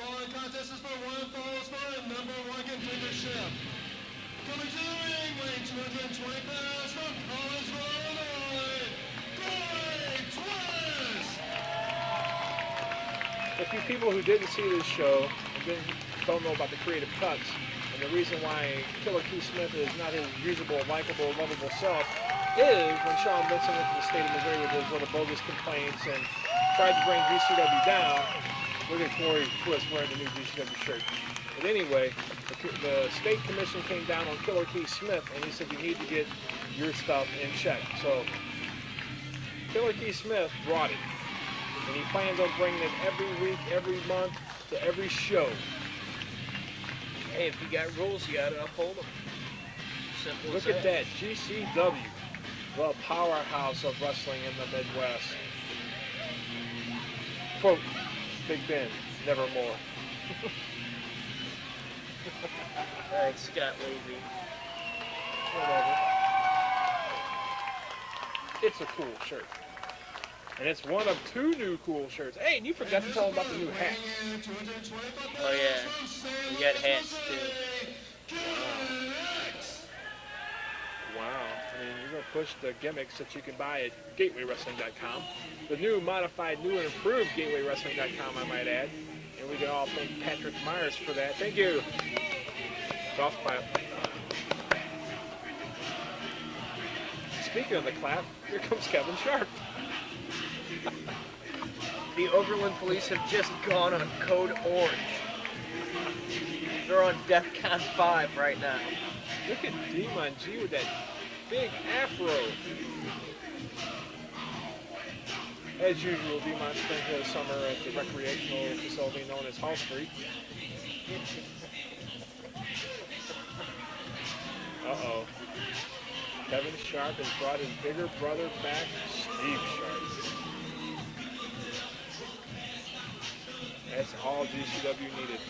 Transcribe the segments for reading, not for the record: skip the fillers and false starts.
Following contest is for one fall spot and number one contendership. Coming to the ring, weighing 220 pounds from Collinsville, Illinois, Kory Twist! A few people who didn't see this show and don't know about the creative cuts, and the reason why Killer Keith Smith is not his usable, likable, lovable self is when Sean Vincent went to the state of Missouri with his little bogus complaints and tried to bring GCW down. Look at Kory Twist wearing the new GCW shirt. But anyway, the state commission came down on Killer Keith Smith and he said, you need to get your stuff in check. So Killer Keith Smith brought it. And he plans on bringing it every week, every month, to every show. Hey, if you got rules, you gotta uphold them. Simple Look as at that, GCW, the powerhouse of wrestling in the Midwest. Quote, Big Ben, nevermore. Thanks, Scott Levy. Whatever. It's a cool shirt. And it's one of two new cool shirts. Hey, and you forgot to tell them about the new hat. Oh yeah, we got hats too. Wow. I mean, you're going to push the gimmicks that you can buy at GatewayWrestling.com. The new modified, new and improved GatewayWrestling.com, I might add. And we can all thank Patrick Myers for that. Thank you. Golf clap. Speaking of the clap, here comes Kevin Sharp. The Overland Police have just gone on Code Orange. They're on DEFCON 5 right now. Look at Demon G with that big afro. As usual, Demon spent his summer at the recreational facility known as Hall Street. Uh-oh. Kevin Sharp has brought his bigger brother back, Steve Sharp. That's all GCW needed.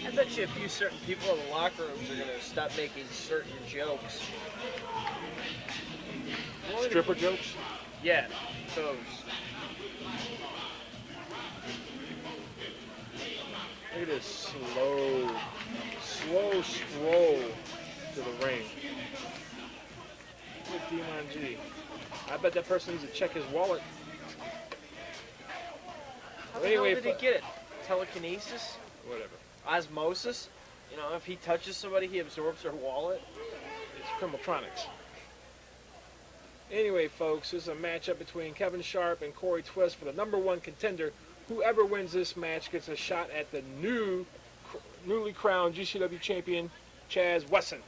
I bet you a few certain people in the locker rooms are going to stop making certain jokes. Stripper jokes? Yeah, those. Look at this slow stroll to the ring. Look at Demon G. I bet that person needs to check his wallet. How the hell did he get it? Telekinesis? Whatever. Osmosis? You know, if he touches somebody, he absorbs their wallet? It's Criminaltronics. Anyway, folks, this is a matchup between Kevin Sharp and Kory Twist for the #1 contender. Whoever wins this match gets a shot at the newly crowned GCW champion, Chaz Wesson.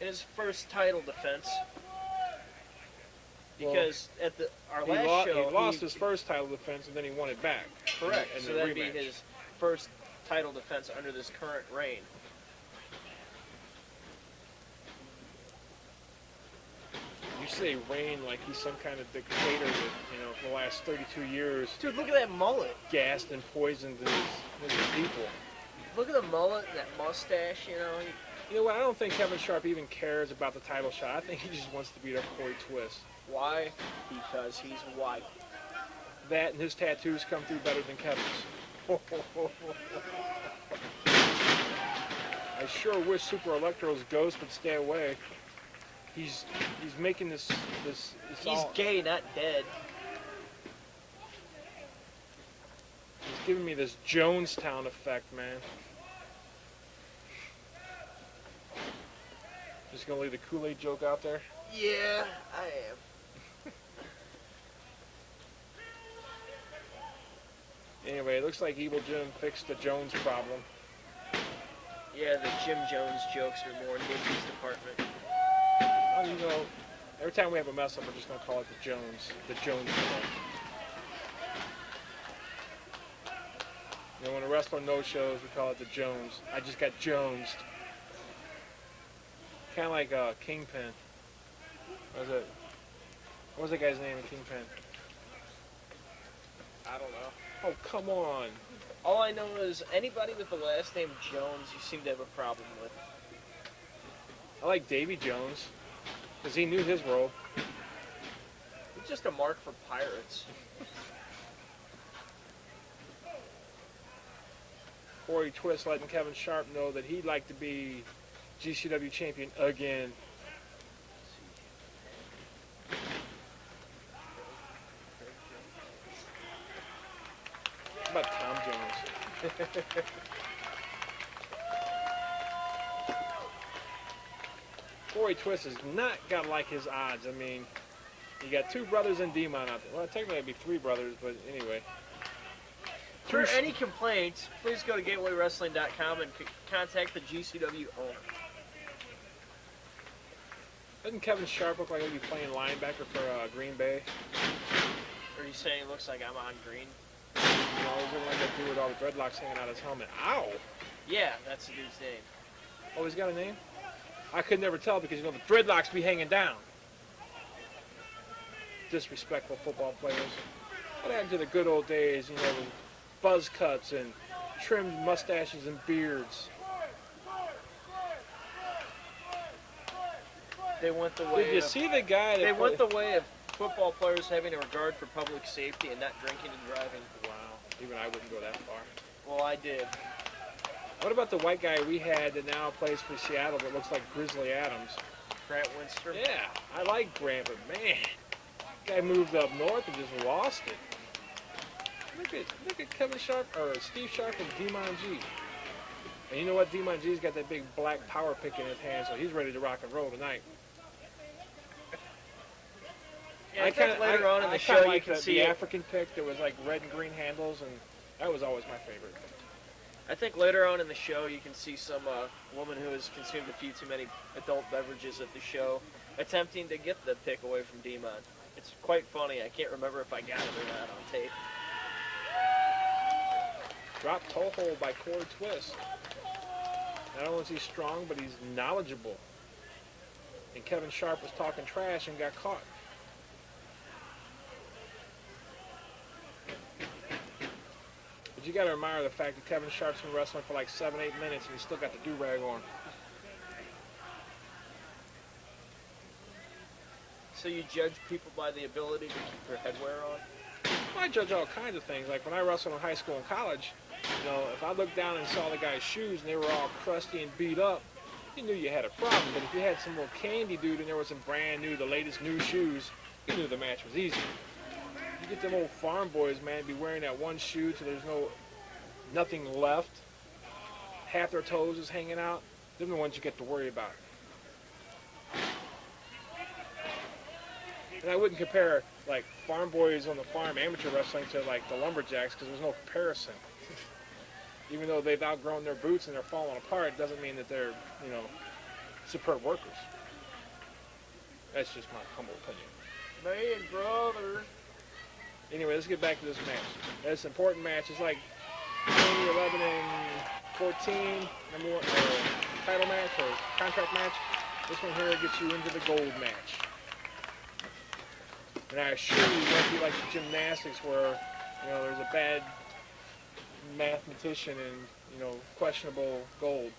In his first title defense. Because at our last show, he lost his first title defense and then he won it back. Correct. In so the that'd rematch. be his first title defense under this current reign. You say reign like he's some kind of dictator that, for the last 32 years, Dude, look at that mullet. gassed and poisoned his people. Look at the mullet, that mustache, You know what? I don't think Kevin Sharp even cares about the title shot. I think he just wants to beat up Kory Twist. Why? Because he's white. That and his tattoos come through better than Kevin's. I sure wish Super Electro's ghost would stay away. He's making this He's gay, not dead. He's giving me this Jonestown effect, man. Just gonna leave the Kool-Aid joke out there? Yeah, I am. Anyway, it looks like Evil Jim fixed the Jones problem. Yeah, the Jim Jones jokes are more Nikki's department. Well, every time we have a mess up, we're just gonna call it the Jones problem. When a wrestler no shows, we call it the Jones. I just got Jonesed. Kind of like Kingpin. What was that guy's name in Kingpin? I don't know. Oh, come on. All I know is anybody with the last name Jones, you seem to have a problem with. I like Davy Jones, because he knew his role. It's just a mark for pirates. Kory Twist letting Kevin Sharp know that he'd like to be GCW champion again. How about Tom Jones? Kory Twist has not got like his odds. I mean, you got two brothers and Demon out there. Well, technically it'd be three brothers, but anyway. For any complaints, please go to GatewayWrestling.com and contact the GCW owner. Doesn't Kevin Sharp look like he'll be playing linebacker for Green Bay? Are you saying it looks like I'm on green? You know, he's the one that dude with all the dreadlocks hanging out of his helmet. Ow! Yeah, that's the dude's name. Oh, he's got a name? I could never tell because, you know, the dreadlocks be hanging down. Disrespectful football players. What happened to the good old days, you know, the buzz cuts and trimmed mustaches and beards? They went the way. Did you see the guy that They went the way of football players having a regard for public safety and not drinking and driving. Wow, even I wouldn't go that far. Well, I did. What about the white guy we had that now plays for Seattle that looks like Grizzly Adams? Grant Winster. Yeah, I like Grant, but man, guy moved up north and just lost it. Look at Kevin Sharp or Steve Sharp and Demon G. And you know what? Demon G's got that big black power pick in his hand, so he's ready to rock and roll tonight. Yeah, I think later on in the show you can see the African pick that was like red and green handles, and that was always my favorite. I think later on in the show you can see some woman who has consumed a few too many adult beverages at the show attempting to get the pick away from Demon. It's quite funny. I can't remember if I got it or not on tape. Drop toe hold by Kory Twist. Not only is he strong, but he's knowledgeable. And Kevin Sharp was talking trash and got caught. But you got to admire the fact that Kevin Sharp's been wrestling for like 7-8 minutes and he's still got the do-rag on. So you judge people by the ability to keep their headwear on? Well, I judge all kinds of things. Like when I wrestled in high school and college, you know, if I looked down and saw the guy's shoes and they were all crusty and beat up, you knew you had a problem. But if you had some little candy dude and there was some brand new, the latest new shoes, you knew the match was easy. You get them old farm boys, man, be wearing that one shoe till there's nothing left. Half their toes is hanging out. They're the ones you get to worry about. And I wouldn't compare like farm boys on the farm amateur wrestling to like the lumberjacks because there's no comparison. Even though they've outgrown their boots and they're falling apart, doesn't mean that they're, you know, superb workers. That's just my humble opinion. Man, brother. Anyway, let's get back to this match. It's an important match. It's like 2011 and 14 number one title match or contract match. This one here gets you into the gold match. And I assure you, it won't be like the gymnastics where, you know, there's a bad mathematician and, you know, questionable gold.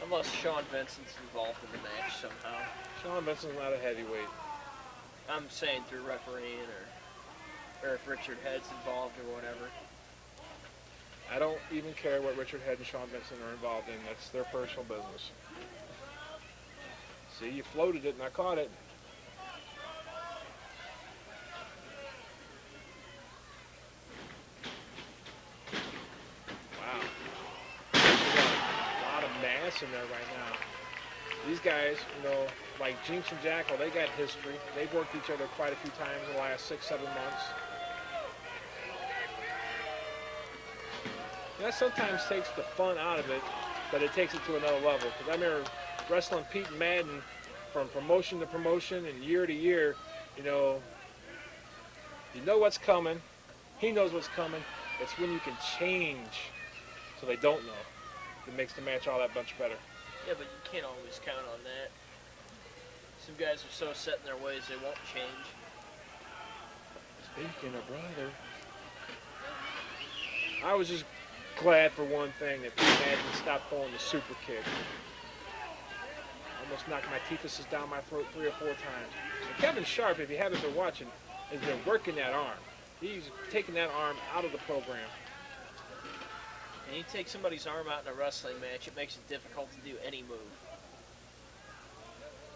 Unless Sean Vincent's involved in the match somehow. Sean Vincent's not a heavyweight. I'm saying through refereeing or if Richard Head's involved or whatever. I don't even care what Richard Head and Sean Vincent are involved in. That's their personal business. See, you floated it and I caught it. Wow. A lot of mass in there right now. These guys, you know, like Jinx and Jackal, they got history. They've worked each other quite a few times in the last 6-7 months. That sometimes takes the fun out of it, but it takes it to another level. Because I remember wrestling Pete and Madden from promotion to promotion and year to year. You know what's coming. He knows what's coming. It's when you can change so they don't know. It makes the match all that much better. Yeah, but you can't always count on that. Some guys are so set in their ways they won't change. Speaking of brother, I was just glad for one thing that Pete Madden stopped throwing the super kick. Almost knocked my teethuses down my throat 3 or 4 times. And Kevin Sharp, if you haven't been watching, has been working that arm. He's taking that arm out of the program. And you take somebody's arm out in a wrestling match, it makes it difficult to do any move.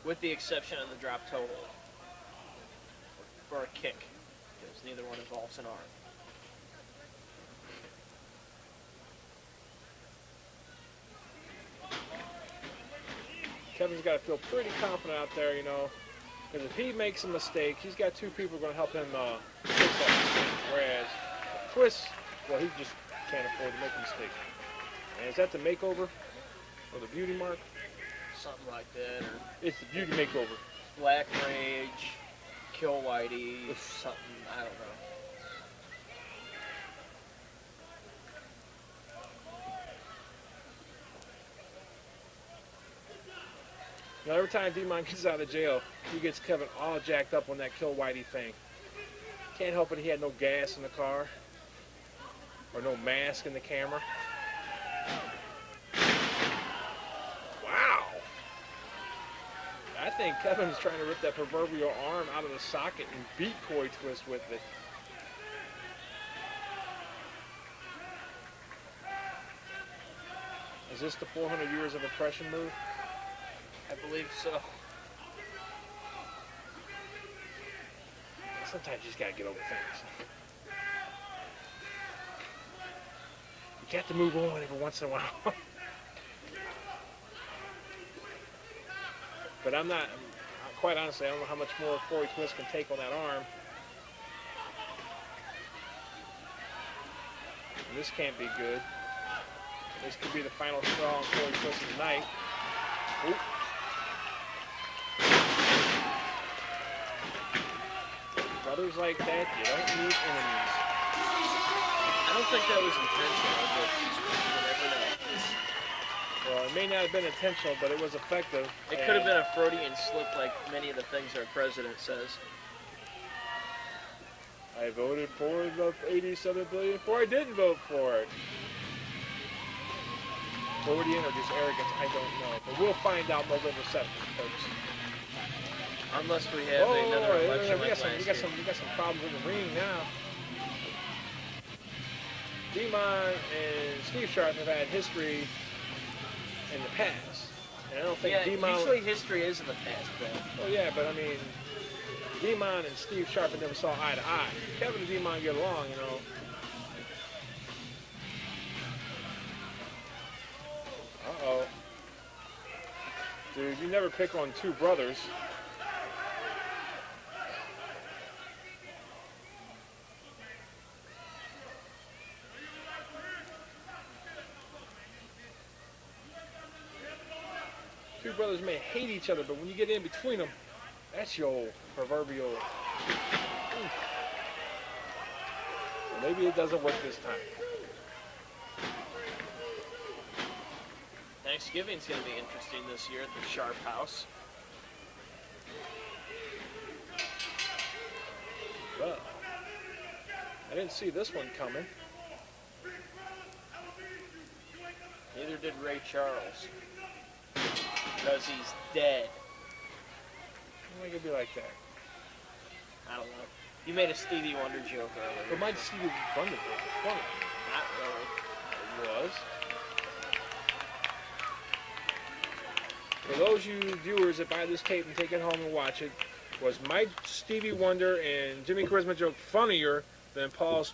With the exception of the drop toe hold. Or a kick. Because neither one involves an arm. Kevin's got to feel pretty confident out there, you know, because if he makes a mistake, he's got two people going to help him fix that mistake. Whereas Twist, well, he just can't afford to make a mistake. And is that the makeover or the beauty mark? Something like that, or It's the beauty makeover. Black Rage, Kill Whitey, something, I don't know. You know, every time D-Mon gets out of jail, he gets Kevin all jacked up on that Kill Whitey thing. Can't help it he had no gas in the car. Or no mask in the camera. Wow! I think Kevin's trying to rip that proverbial arm out of the socket and beat Kory Twist with it. Is this the 400 years of oppression move? I believe so. Sometimes you just gotta get over things. You got to move on every once in a while. But quite honestly, I don't know how much more Kory Twist can take on that arm. And this can't be good. This could be the final straw on Kory Twist tonight. Oop. Brothers like that, you don't need enemies. I don't think that was intentional, but you never know. Well, it may not have been intentional, but it was effective. It could have been a Freudian slip like many of the things our president says. I voted for the 87 billion before I didn't vote for it. Freudian or just arrogance, I don't know. But we'll find out November 7th, folks. Unless we have another election we like got last year. we got some problems in the ring now. D-Mon and Steve Sharp have had history in the past. And I don't think D-Mon... usually history is in the past, Ben. Oh yeah, but I mean, D-Mon and Steve Sharp never saw eye to eye. Kevin and D-Mon get along, you know. Uh-oh. Dude, you never pick on two brothers. Two brothers may hate each other, but when you get in between them, that's your old proverbial... Well, maybe it doesn't work this time. Thanksgiving's going to be interesting this year at the Sharp House. Well, I didn't see this one coming. Neither did Ray Charles. Because he's dead. Why could it be like that? I don't know. You made a Stevie Wonder joke earlier. But my Stevie Wonder was funny. Not really. It was. For those you viewers that buy this tape and take it home and watch it, was my Stevie Wonder and Jimmy Charisma joke funnier than Paul's